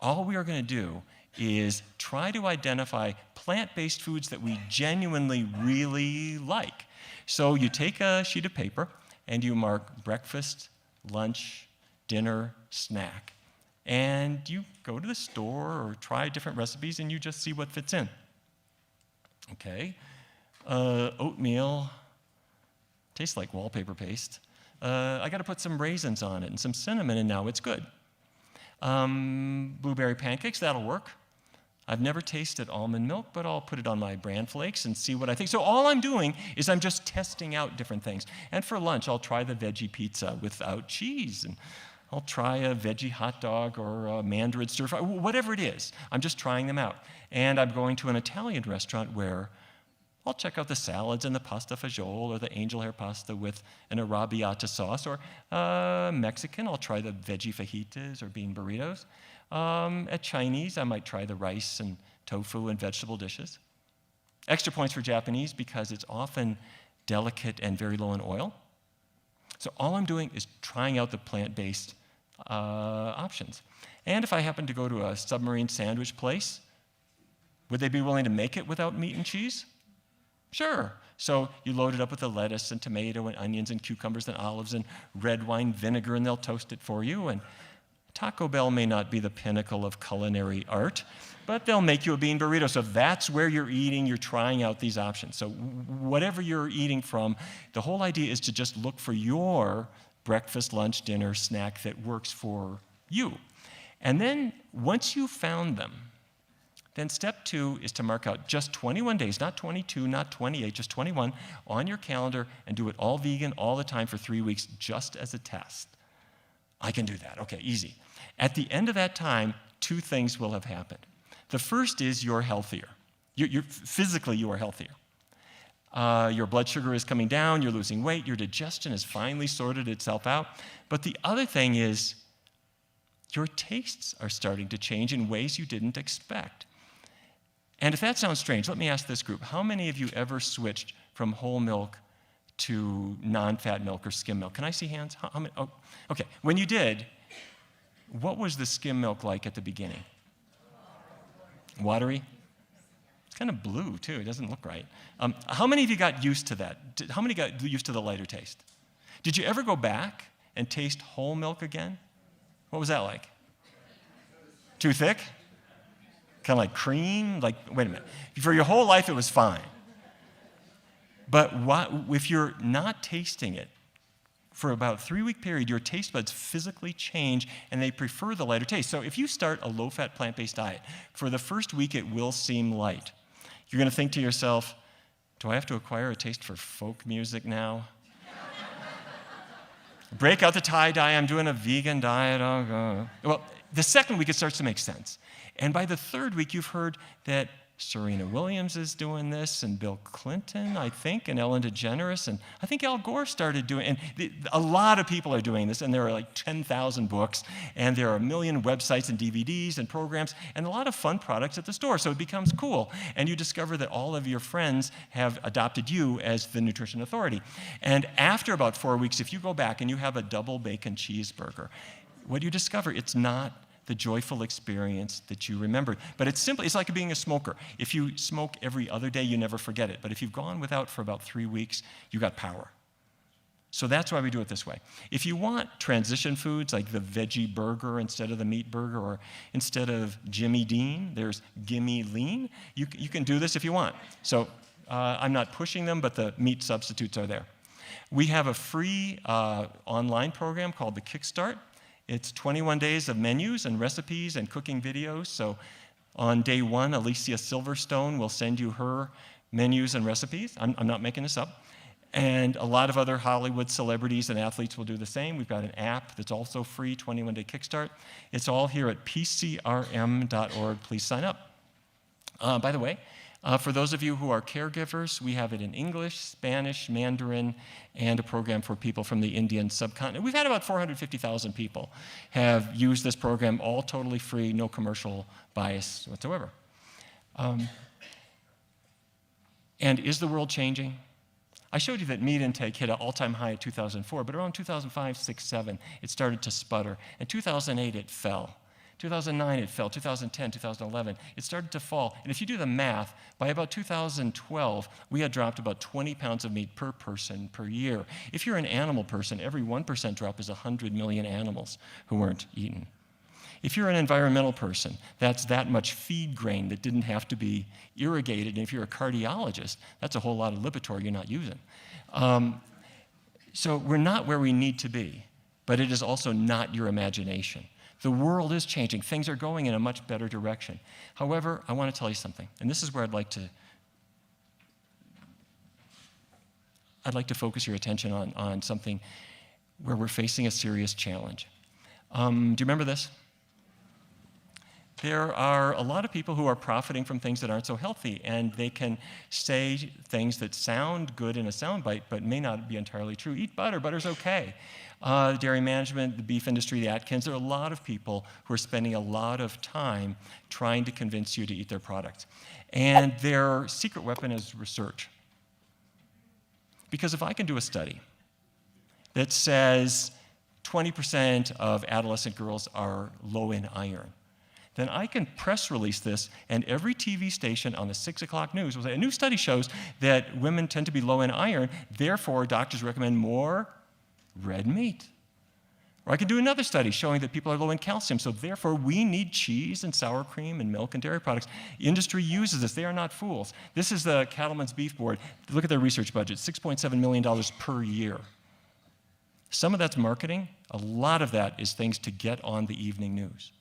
All we are going to do is try to identify plant-based foods that we genuinely really like. So you take a sheet of paper and you mark breakfast, lunch, dinner, snack. And you go to the store or try different recipes and you just see what fits in. Okay, oatmeal tastes like wallpaper paste. I got to put some raisins on it and some cinnamon and now it's good. Blueberry pancakes, that'll work. I've never tasted almond milk, but I'll put it on my bran flakes and see what I think. So all I'm doing is I'm just testing out different things. And for lunch, I'll try the veggie pizza without cheese. And I'll try a veggie hot dog or a mandarin stir fry, whatever it is. I'm just trying them out. And I'm going to an Italian restaurant where I'll check out the salads and the pasta fagioli or the angel hair pasta with an arrabbiata sauce. Or Mexican, I'll try the veggie fajitas or bean burritos. At Chinese, I might try the rice and tofu and vegetable dishes. Extra points for Japanese because it's often delicate and very low in oil. So all I'm doing is trying out the plant-based options. And if I happen to go to a submarine sandwich place, would they be willing to make it without meat and cheese? Sure. So you load it up with the lettuce and tomato and onions and cucumbers and olives and red wine vinegar, and they'll toast it for you. And Taco Bell may not be the pinnacle of culinary art, but they'll make you a bean burrito. So that's where you're eating, you're trying out these options. So whatever you're eating from, the whole idea is to just look for your breakfast, lunch, dinner, snack that works for you. And then once you've found them, then step 2 is to mark out just 21 days, not 22, not 28, just 21 on your calendar and do it all vegan all the time for 3 weeks just as a test. I can do that. Okay, easy. At the end of that time, 2 things will have happened. The first is you're healthier. Physically, you are healthier. Your blood sugar is coming down, you're losing weight, your digestion has finally sorted itself out. But the other thing is your tastes are starting to change in ways you didn't expect. And if that sounds strange, let me ask this group. How many of you ever switched from whole milk to non-fat milk or skim milk? Can I see hands? How many? Oh, okay. When you did, what was the skim milk like at the beginning? Watery? It's kind of blue, too. It doesn't look right. How many of you got used to that? How many got used to the lighter taste? Did you ever go back and taste whole milk again? What was that like? Too thick? Kind of like cream? Like, wait a minute. For your whole life, it was fine. But if you're not tasting it, for about a 3-week period, your taste buds physically change and they prefer the lighter taste. So if you start a low-fat plant-based diet, for the first week it will seem light. You're going to think to yourself, do I have to acquire a taste for folk music now? Break out the tie-dye, I'm doing a vegan diet. Well, the second week it starts to make sense. And by the 3rd week, you've heard that Serena Williams is doing this, and Bill Clinton, I think, and Ellen DeGeneres, and I think Al Gore started doing it. And a lot of people are doing this, and there are like 10,000 books, and there are 1 million websites and DVDs and programs, and a lot of fun products at the store. So it becomes cool, and you discover that all of your friends have adopted you as the nutrition authority. And after about 4 weeks, if you go back and you have a double bacon cheeseburger, what do you discover? It's not the joyful experience that you remembered. But it's like being a smoker. If you smoke every other day, you never forget it. But if you've gone without for about 3 weeks, you got power. So that's why we do it this way. If you want transition foods like the veggie burger instead of the meat burger, or instead of Jimmy Dean, there's Gimme Lean, you can do this if you want. So I'm not pushing them, but the meat substitutes are there. We have a free online program called the Kickstart. It's 21 days of menus and recipes and cooking videos. So on day 1, Alicia Silverstone will send you her menus and recipes. I'm not making this up. And a lot of other Hollywood celebrities and athletes will do the same. We've got an app that's also free, 21-day Kickstart. It's all here at pcrm.org. Please sign up. By the way, for those of you who are caregivers, we have it in English, Spanish, Mandarin, and a program for people from the Indian subcontinent. We've had about 450,000 people have used this program, all totally free, no commercial bias whatsoever. And is the world changing? I showed you that meat intake hit an all-time high in 2004, but around 2005, 6, 7, it started to sputter. In 2008, it fell. 2009, it fell. 2010, 2011, it started to fall. And if you do the math, by about 2012, we had dropped about 20 pounds of meat per person per year. If you're an animal person, every 1% drop is 100 million animals who weren't eaten. If you're an environmental person, that's that much feed grain that didn't have to be irrigated. And if you're a cardiologist, that's a whole lot of Lipitor you're not using. So we're not where we need to be, but it is also not your imagination. The world is changing. Things are going in a much better direction. However, I want to tell you something, and this is where I'd like to focus your attention on something where we're facing a serious challenge. Do you remember this? There are a lot of people who are profiting from things that aren't so healthy, and they can say things that sound good in a soundbite, but may not be entirely true. Eat butter, butter's okay. Dairy management, the beef industry, the Atkins, there are a lot of people who are spending a lot of time trying to convince you to eat their products. And their secret weapon is research. Because if I can do a study that says 20% of adolescent girls are low in iron, then I can press release this, and every TV station on the 6 o'clock news will say, a new study shows that women tend to be low in iron, therefore doctors recommend more red meat. Or I can do another study showing that people are low in calcium, so therefore we need cheese and sour cream and milk and dairy products. Industry uses this. They are not fools. This is the Cattlemen's Beef Board. Look at their research budget, $6.7 million per year. Some of that's marketing. A lot of that is things to get on the evening news.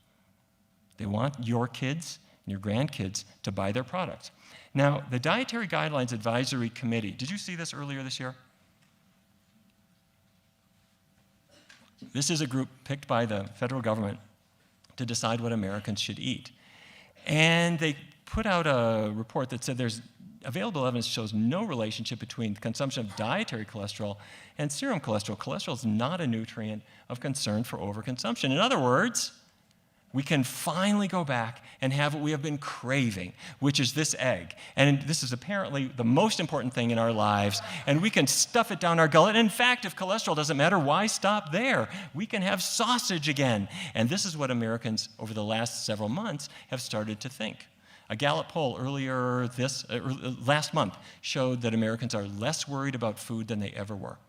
They want your kids and your grandkids to buy their products. Now, the Dietary Guidelines Advisory Committee, did you see this earlier this year? This is a group picked by the federal government to decide what Americans should eat. And they put out a report that said there's available evidence shows no relationship between the consumption of dietary cholesterol and serum cholesterol. Cholesterol is not a nutrient of concern for overconsumption. In other words, we can finally go back and have what we have been craving, which is this egg. And this is apparently the most important thing in our lives, and we can stuff it down our gullet. In fact, if cholesterol doesn't matter, why stop there? We can have sausage again. And this is what Americans over the last several months have started to think. A Gallup poll last month showed that Americans are less worried about food than they ever were.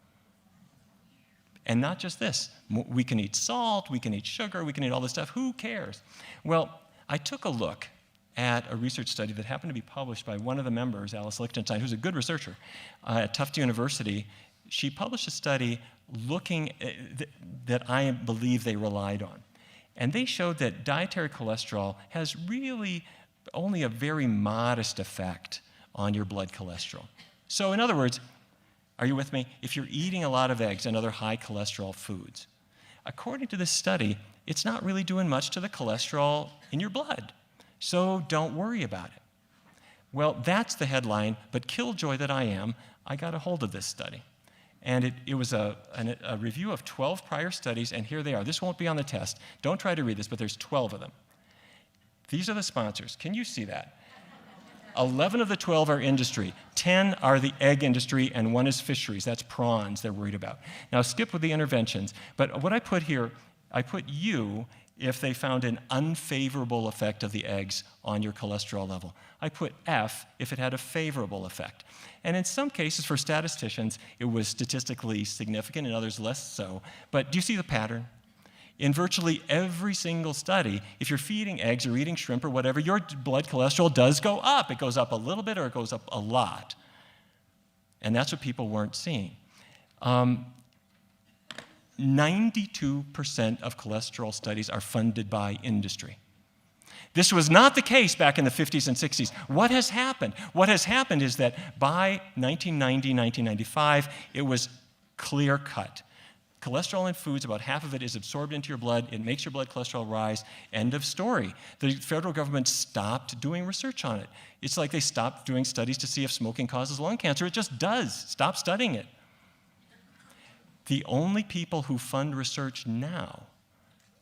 And not just this, we can eat salt, we can eat sugar, we can eat all this stuff, who cares? Well, I took a look at a research study that happened to be published by one of the members, Alice Lichtenstein, who's a good researcher at Tufts University. She published a study looking that I believe they relied on. And they showed that dietary cholesterol has really only a very modest effect on your blood cholesterol. So in other words, are you with me? If you're eating a lot of eggs and other high cholesterol foods, according to this study, it's not really doing much to the cholesterol in your blood. So don't worry about it. Well, that's the headline, but killjoy that I am, I got a hold of this study. And it was a review of 12 prior studies, and here they are. This won't be on the test. Don't try to read this, but there's 12 of them. These are the sponsors. Can you see that? 11 of the 12 are industry, 10 are the egg industry, and 1 is fisheries. That's prawns they're worried about. Now skip with the interventions, but what I put here, I put you if they found an unfavorable effect of the eggs on your cholesterol level. I put F if it had a favorable effect. And in some cases, for statisticians, it was statistically significant, in others less so. But do you see the pattern? In virtually every single study, if you're feeding eggs or eating shrimp or whatever, your blood cholesterol does go up. It goes up a little bit or it goes up a lot. And that's what people weren't seeing. 92% of cholesterol studies are funded by industry. This was not the case back in the 50s and 60s. What has happened? What has happened is that by 1990, 1995, it was clear-cut. Cholesterol in foods, about half of it is absorbed into your blood. It makes your blood cholesterol rise. End of story. The federal government stopped doing research on it. It's like they stopped doing studies to see if smoking causes lung cancer. It just does. Stop studying it. The only people who fund research now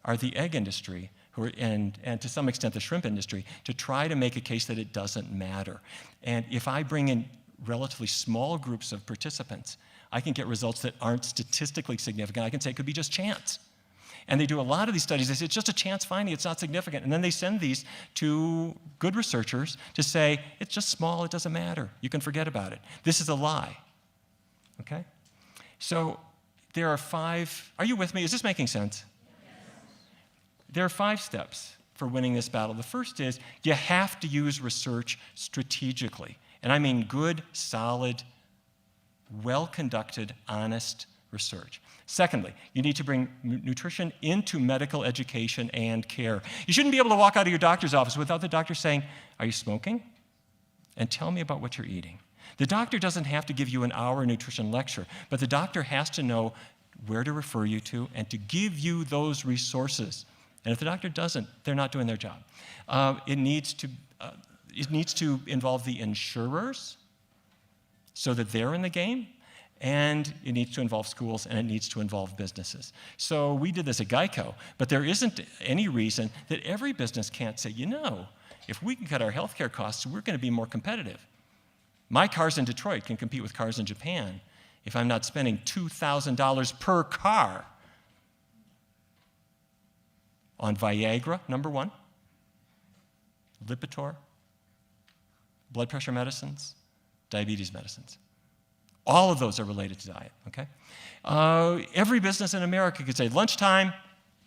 are the egg industry and to some extent the shrimp industry to try to make a case that it doesn't matter. And if I bring in relatively small groups of participants, I can get results that aren't statistically significant. I can say it could be just chance. And they do a lot of these studies. They say it's just a chance finding, it's not significant. And then they send these to good researchers to say, it's just small, it doesn't matter. You can forget about it. This is a lie. Okay? So there are 5, are you with me? Is this making sense? Yes. There are 5 steps for winning this battle. The first is you have to use research strategically. And I mean good, solid, well-conducted, honest research. Secondly, you need to bring nutrition into medical education and care. You shouldn't be able to walk out of your doctor's office without the doctor saying, are you smoking? And tell me about what you're eating. The doctor doesn't have to give you an hour nutrition lecture, but the doctor has to know where to refer you to and to give you those resources. And if the doctor doesn't, they're not doing their job. It needs to involve the insurers so that they're in the game, and it needs to involve schools, and it needs to involve businesses. So we did this at Geico, but there isn't any reason that every business can't say, you know, if we can cut our healthcare costs, we're going to be more competitive. My cars in Detroit can compete with cars in Japan if I'm not spending $2,000 per car on Viagra, number 1, Lipitor, blood pressure medicines, diabetes medicines. All of those are related to diet, okay? Every business in America could say, lunchtime,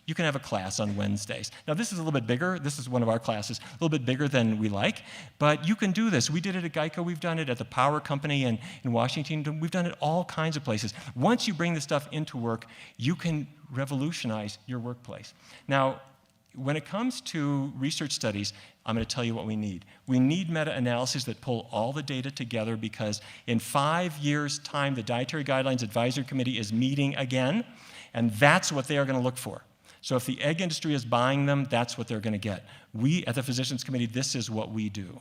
you can have a class on Wednesdays. Now, this is a little bit bigger. This is one of our classes, a little bit bigger than we like, but you can do this. We did it at Geico. We've done it at the Power Company in Washington. We've done it all kinds of places. Once you bring this stuff into work, you can revolutionize your workplace. Now, when it comes to research studies, I'm going to tell you what we need. We need meta-analyses that pull all the data together because in 5 years' time, the Dietary Guidelines Advisory Committee is meeting again, and that's what they are going to look for. So if the egg industry is buying them, that's what they're going to get. We at the Physicians Committee, this is what we do.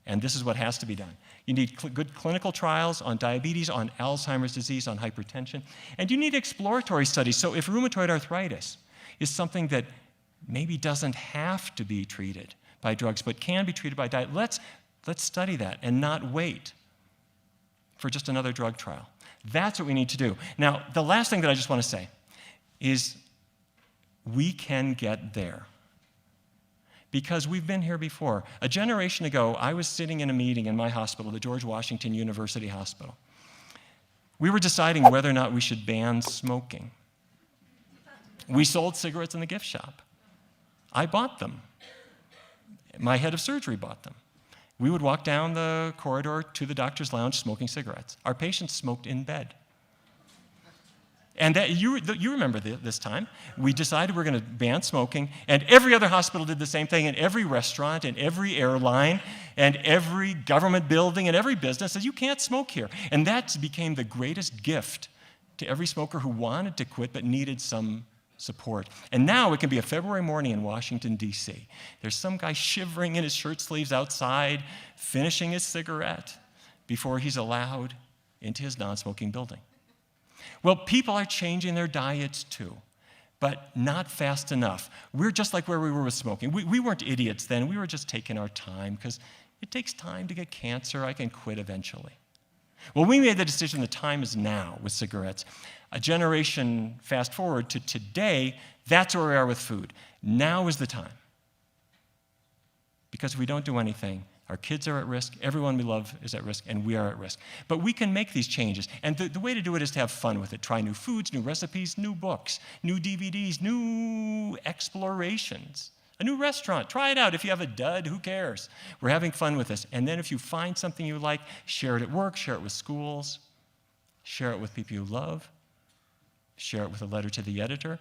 And this is what has to be done. You need good clinical trials on diabetes, on Alzheimer's disease, on hypertension. And you need exploratory studies. So if rheumatoid arthritis is something that maybe doesn't have to be treated by drugs, but can be treated by diet, let's study that and not wait for just another drug trial. That's what we need to do. Now, the last thing that I just want to say is we can get there. Because we've been here before. A generation ago, I was sitting in a meeting in my hospital, the George Washington University Hospital. We were deciding whether or not we should ban smoking. We sold cigarettes in the gift shop. I bought them. My head of surgery bought them. We would walk down the corridor to the doctor's lounge smoking cigarettes. Our patients smoked in bed. And that, you remember this time. We decided we're going to ban smoking, and every other hospital did the same thing, and every restaurant, and every airline, and every government building, and every business says, you can't smoke here. And that became the greatest gift to every smoker who wanted to quit but needed some support. And now it can be a February morning in Washington, D.C. There's some guy shivering in his shirt sleeves outside, finishing his cigarette before he's allowed into his non-smoking building. Well, people are changing their diets too, but not fast enough. We're just like where we were with smoking. We weren't idiots then. We were just taking our time because it takes time to get cancer. I can quit eventually. Well, we made the decision the time is now with cigarettes. A generation fast forward to today, that's where we are with food. Now is the time. Because if we don't do anything, our kids are at risk, everyone we love is at risk, and we are at risk. But we can make these changes, and the way to do it is to have fun with it. Try new foods, new recipes, new books, new DVDs, new explorations. A new restaurant, try it out. If you have a dud, who cares? We're having fun with this. And then if you find something you like, share it at work, share it with schools, share it with people you love, share it with a letter to the editor,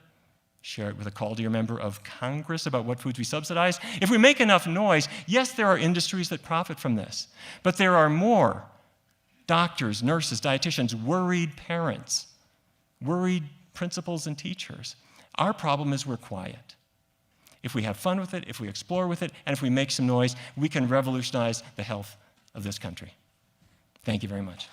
share it with a call to your member of Congress about what foods we subsidize. If we make enough noise, yes, there are industries that profit from this, but there are more doctors, nurses, dietitians, worried parents, worried principals and teachers. Our problem is we're quiet. If we have fun with it, if we explore with it, and if we make some noise, we can revolutionize the health of this country. Thank you very much.